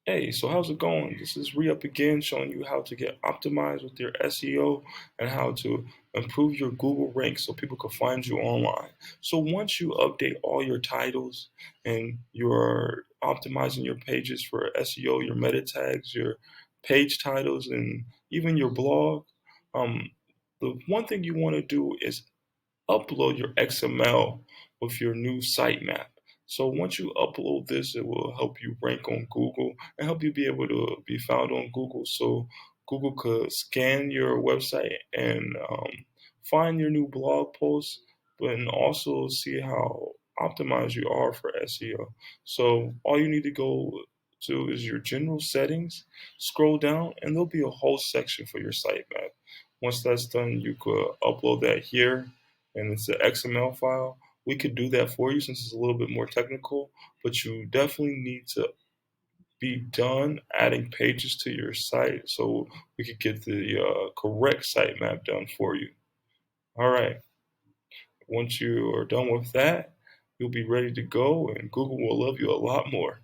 Hey, so how's it going? This is Re-Up again, showing you how to get optimized with your SEO and how to improve your Google rank so people can find you online. So once you update all your titles and you're optimizing your pages for SEO, your meta tags, your page titles, and even your blog, um, the one thing you want to do is upload your XML with your new sitemap. So once you upload this, it will help you rank on Google and help you be able to be found on Google. So Google could scan your website and find your new blog posts, but and also see how optimized you are for SEO. So all you need to go to is your general settings, scroll down, and there'll be a whole section for your sitemap. Once that's done, you could upload that here and it's an XML file. We could do that for you since it's a little bit more technical, but you definitely need to be done adding pages to your site so we could get the correct sitemap done for you. All right. Once you are done with that, you'll be ready to go, and Google will love you a lot more.